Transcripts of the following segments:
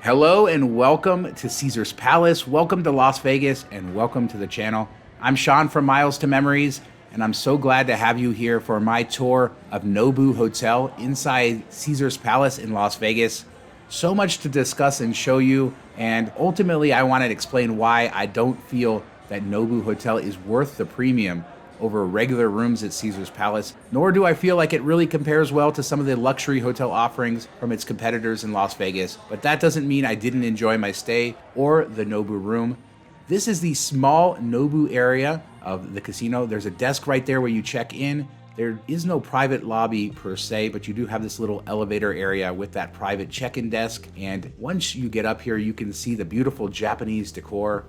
Hello and welcome to Caesar's Palace, welcome to Las Vegas, and welcome to the channel. I'm Sean from Miles to Memories, and I'm so glad to have you here for my tour of Nobu Hotel inside Caesar's Palace in Las Vegas. So much to discuss and show you, and ultimately I want to explain why I don't feel that Nobu Hotel is worth the premium over regular rooms at Caesar's Palace, nor do I feel like it really compares well to some of the luxury hotel offerings from its competitors in Las Vegas. But that doesn't mean I didn't enjoy my stay or the Nobu room. This is the small Nobu area of the casino. There's a desk right there where you check in. There is no private lobby per se, but you do have this little elevator area with that private check-in desk. And once you get up here, you can see the beautiful Japanese decor.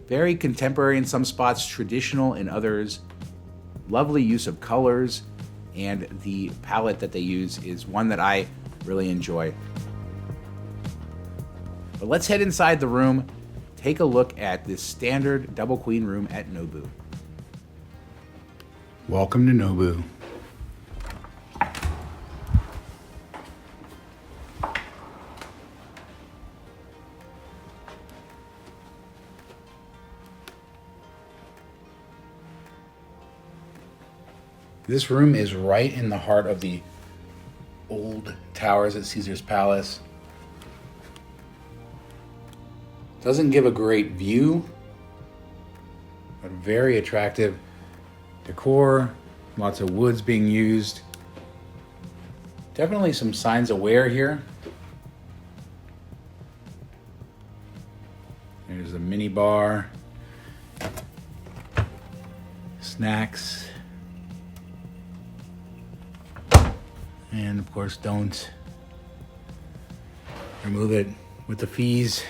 Very contemporary in some spots, traditional in others. Lovely use of colors, and the palette that they use is one that I really enjoy. But let's head inside the room, take a look at this standard double queen room at Nobu. Welcome to Nobu. This room is right in the heart of the old towers at Caesar's Palace. Doesn't give a great view, but very attractive decor, lots of woods being used. Definitely some signs of wear here. There's a mini bar, snacks. And of course, don't remove it with the fees.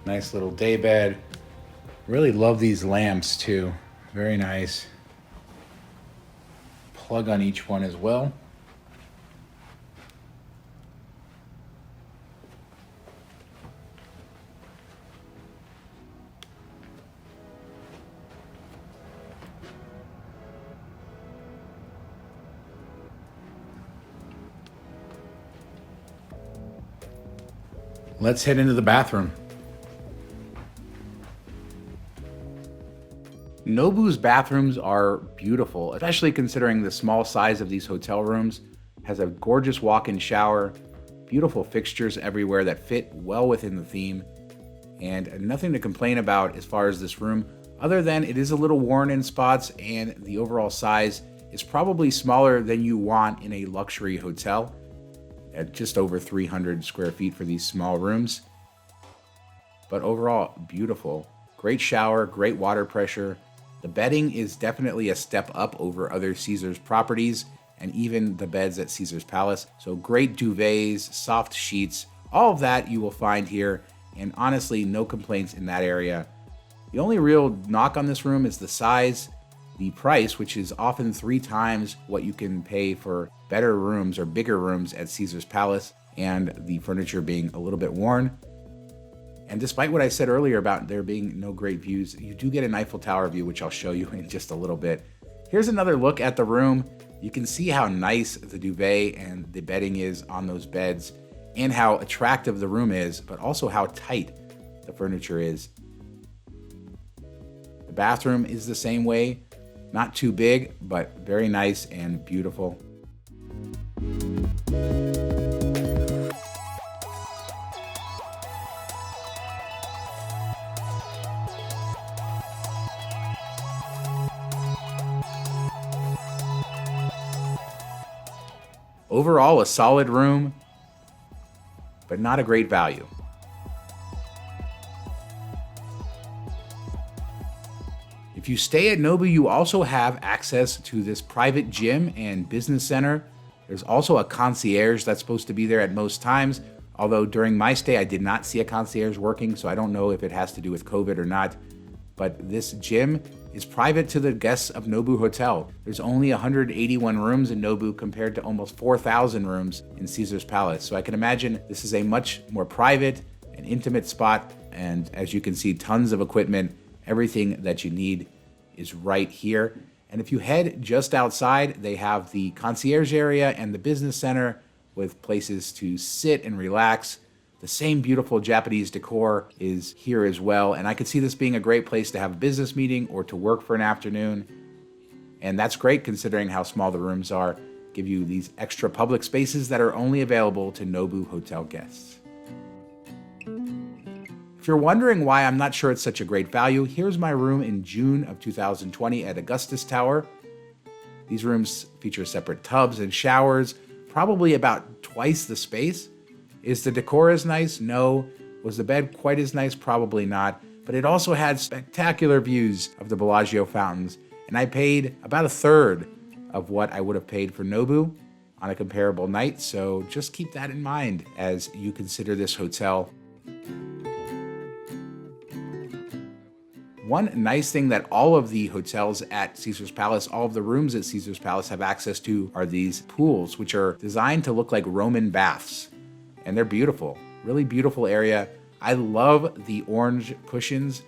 Nice little day bed. Really love these lamps too. Very nice. Plug on each one as well. Let's head into the bathroom. Nobu's bathrooms are beautiful, especially considering the small size of these hotel rooms. Has a gorgeous walk-in shower, beautiful fixtures everywhere that fit well within the theme, and nothing to complain about as far as this room, other than it is a little worn in spots and the overall size is probably smaller than you want in a luxury hotel. At just over 300 square feet for these small rooms. But overall, beautiful. Great shower, great water pressure. The bedding is definitely a step up over other Caesars properties and even the beds at Caesars Palace. So great duvets, soft sheets, all of that you will find here. And honestly, no complaints in that area. The only real knock on this room is the size. The price, which is often 3 times what you can pay for better rooms or bigger rooms at Caesar's Palace, and the furniture being a little bit worn. And despite what I said earlier about there being no great views, you do get an Eiffel Tower view, which I'll show you in just a little bit. Here's another look at the room. You can see how nice the duvet and the bedding is on those beds, and how attractive the room is, but also how tight the furniture is. The bathroom is the same way. Not too big, but very nice and beautiful. Overall, a solid room, but not a great value. If you stay at Nobu, you also have access to this private gym and business center. There's also a concierge that's supposed to be there at most times, although during my stay I did not see a concierge working, so I don't know if it has to do with COVID or not. But this gym is private to the guests of Nobu Hotel. There's only 181 rooms in Nobu compared to almost 4,000 rooms in Caesar's Palace. So I can imagine this is a much more private and intimate spot And as you can see, tons of equipment, everything that you need is right here. And if you head just outside, they have the concierge area and the business center with places to sit and relax. The same beautiful Japanese decor is here as well. And I could see this being a great place to have a business meeting or to work for an afternoon. And that's great considering how small the rooms are. Give you these extra public spaces that are only available to Nobu Hotel guests. If you're wondering why I'm not sure it's such a great value, here's my room in June of 2020 at Augustus Tower. These rooms feature separate tubs and showers, probably about twice the space. Is the decor as nice? No. Was the bed quite as nice? Probably not. But it also had spectacular views of the Bellagio fountains, and I paid about a third of what I would have paid for Nobu on a comparable night, so just keep that in mind as you consider this hotel. One nice thing that all of the hotels at Caesar's Palace, all of the rooms at Caesar's Palace have access to are these pools, which are designed to look like Roman baths. And they're beautiful, really beautiful area. I love the orange cushions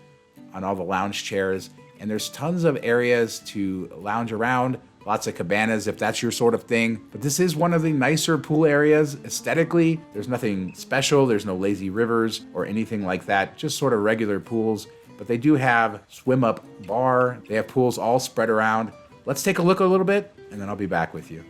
on all the lounge chairs, and there's tons of areas to lounge around, lots of cabanas if that's your sort of thing. But this is one of the nicer pool areas aesthetically. There's nothing special, there's no lazy rivers or anything like that, just sort of regular pools. But they do have swim up bar, they have pools all spread around. Let's take a look a little bit, and then I'll be back with you.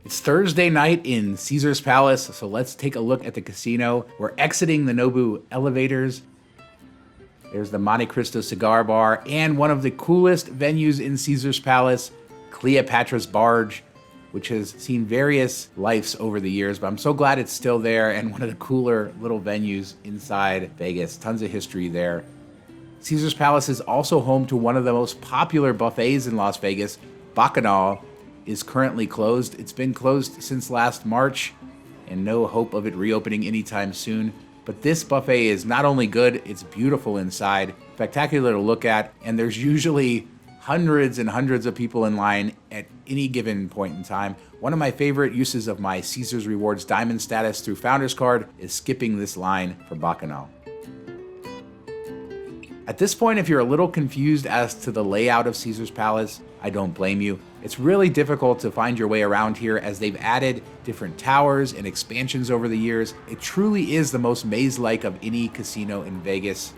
It's Thursday night in Caesar's Palace, so let's take a look at the casino. We're exiting the Nobu elevators. There's the Monte Cristo cigar bar and one of the coolest venues in Caesar's Palace, Cleopatra's Barge, which has seen various lives over the years, but I'm so glad it's still there and one of the cooler little venues inside Vegas. Tons of history there. Caesar's Palace is also home to one of the most popular buffets in Las Vegas. Bacchanal is currently closed. It's been closed since last March and no hope of it reopening anytime soon. But this buffet is not only good, it's beautiful inside, spectacular to look at, and there's usually hundreds and hundreds of people in line at any given point in time. One of my favorite uses of my Caesars Rewards Diamond status through Founders Card is skipping this line for Bacchanal. At this point, if you're a little confused as to the layout of Caesar's Palace, I don't blame you. It's really difficult to find your way around here as they've added different towers and expansions over the years. It truly is the most maze-like of any casino in Vegas.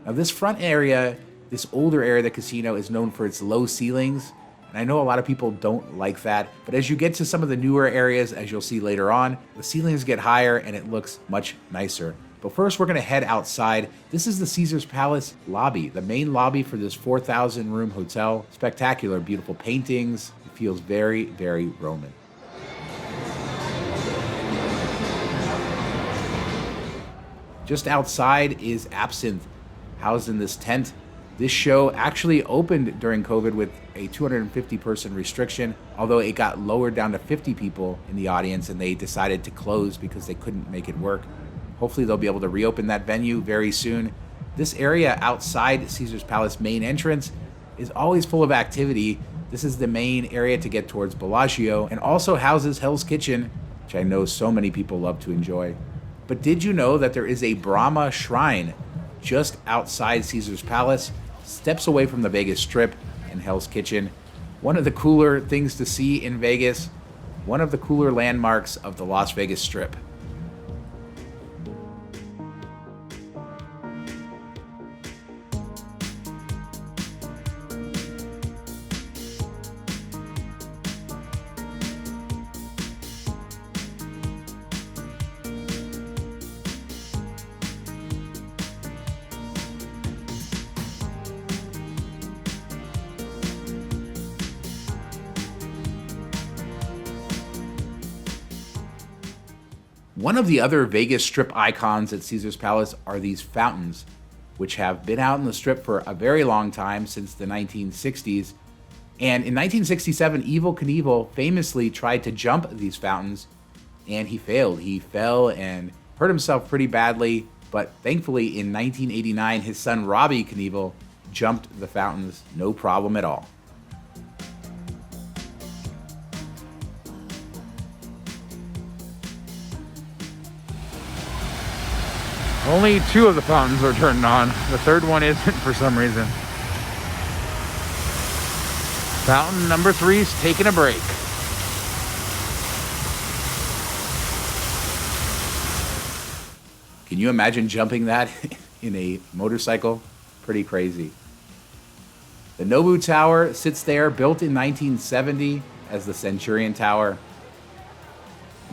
Now this front area, this older area of the casino is known for its low ceilings. And I know a lot of people don't like that, but as you get to some of the newer areas, as you'll see later on, the ceilings get higher and it looks much nicer. But first we're gonna head outside. This is the Caesar's Palace lobby, the main lobby for this 4,000 room hotel. Spectacular, beautiful paintings. It feels very, very Roman. Just outside is Absinthe, housed in this tent. This show actually opened during COVID with a 250 person restriction, although it got lowered down to 50 people in the audience and they decided to close because they couldn't make it work. Hopefully they'll be able to reopen that venue very soon. This area outside Caesar's Palace main entrance is always full of activity. This is the main area to get towards Bellagio and also houses Hell's Kitchen, which I know so many people love to enjoy. But did you know that there is a Brahma shrine just outside Caesar's Palace, steps away from the Vegas Strip and Hell's Kitchen? One of the cooler things to see in Vegas, one of the cooler landmarks of the Las Vegas Strip. One of the other Vegas Strip icons at Caesar's Palace are these fountains, which have been out in the Strip for a very long time, since the 1960s. And in 1967, Evel Knievel famously tried to jump these fountains, and he failed. He fell and hurt himself pretty badly, but thankfully in 1989, his son Robbie Knievel jumped the fountains, no problem at all. Only 2 of the fountains are turned on. The third one isn't for some reason. Fountain number 3's taking a break. Can you imagine jumping that in a motorcycle? Pretty crazy. The Nobu Tower sits there, built in 1970 as the Centurion Tower.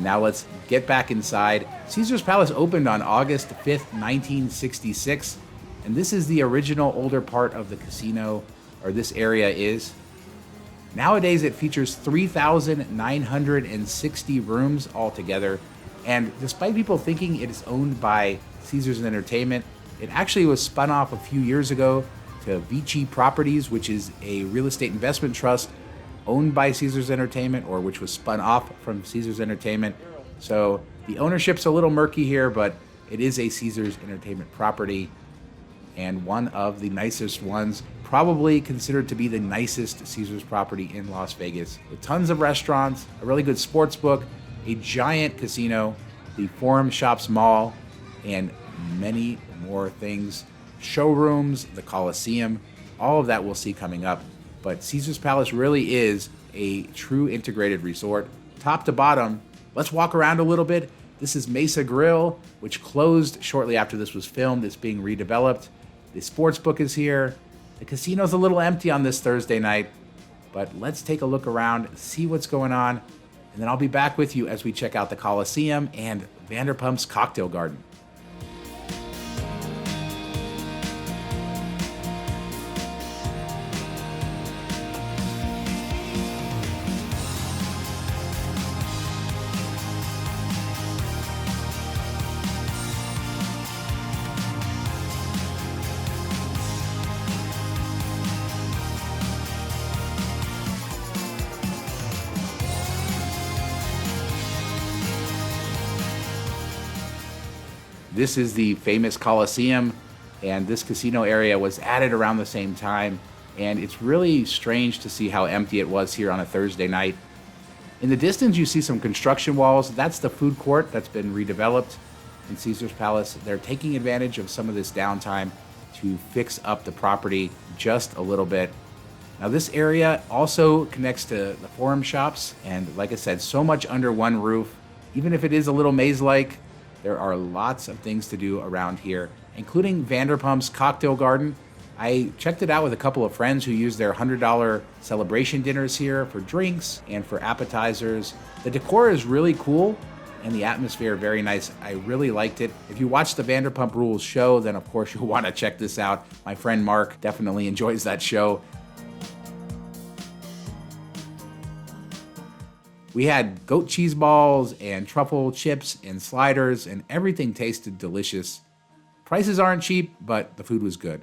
Now let's get back inside. Caesar's Palace opened on August 5th, 1966, and this is the original older part of the casino, or this area is. Nowadays it features 3,960 rooms altogether, and despite people thinking it is owned by Caesars Entertainment, it actually was spun off a few years ago to Vici Properties, which is a real estate investment trust owned by Caesars Entertainment, or which was spun off from Caesars Entertainment. So the ownership's a little murky here, but it is a Caesars Entertainment property, and one of the nicest ones, probably considered to be the nicest Caesars property in Las Vegas, with tons of restaurants, a really good sports book, a giant casino, the Forum Shops Mall, and many more things. Showrooms, the Colosseum, all of that we'll see coming up. But Caesars Palace really is a true integrated resort, top to bottom. Let's walk around a little bit. This is Mesa Grill, which closed shortly after this was filmed. It's being redeveloped. The sports book is here. The casino's a little empty on this Thursday night, but let's take a look around, see what's going on, and then I'll be back with you as we check out the Colosseum and Vanderpump's Cocktail Garden. This is the famous Colosseum, and this casino area was added around the same time, and it's really strange to see how empty it was here on a Thursday night. In the distance, you see some construction walls. That's the food court that's been redeveloped in Caesars Palace. They're taking advantage of some of this downtime to fix up the property just a little bit. Now, this area also connects to the Forum Shops, and like I said, so much under one roof. Even if it is a little maze-like, there are lots of things to do around here, including Vanderpump's Cocktail Garden. I checked it out with a couple of friends who used their $100 celebration dinners here for drinks and for appetizers. The decor is really cool, and the atmosphere very nice. I really liked it. If you watch the Vanderpump Rules show, then of course you'll want to check this out. My friend Mark definitely enjoys that show. We had goat cheese balls and truffle chips and sliders, and everything tasted delicious. Prices aren't cheap, but the food was good.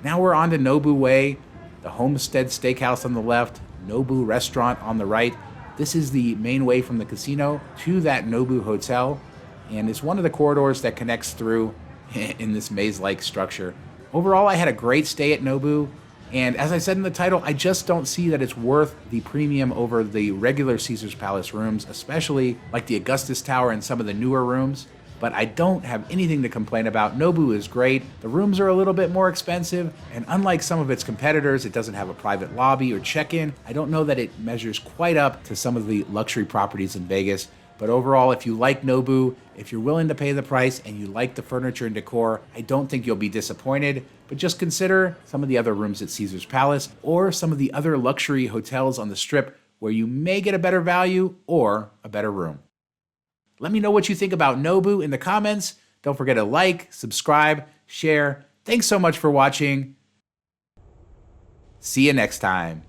Now we're on to Nobu Way, the Homestead Steakhouse on the left, Nobu Restaurant on the right. This is the main way from the casino to that Nobu Hotel, and it's one of the corridors that connects through in this maze-like structure. Overall, I had a great stay at Nobu. And as I said in the title, I just don't see that it's worth the premium over the regular Caesars Palace rooms, especially like the Augustus Tower and some of the newer rooms. But I don't have anything to complain about. Nobu is great. The rooms are a little bit more expensive, and unlike some of its competitors, it doesn't have a private lobby or check-in. I don't know that it measures quite up to some of the luxury properties in Vegas. But overall, if you like Nobu, if you're willing to pay the price and you like the furniture and decor, I don't think you'll be disappointed. But just consider some of the other rooms at Caesars Palace or some of the other luxury hotels on the Strip where you may get a better value or a better room. Let me know what you think about Nobu in the comments. Don't forget to like, subscribe, share. Thanks so much for watching. See you next time.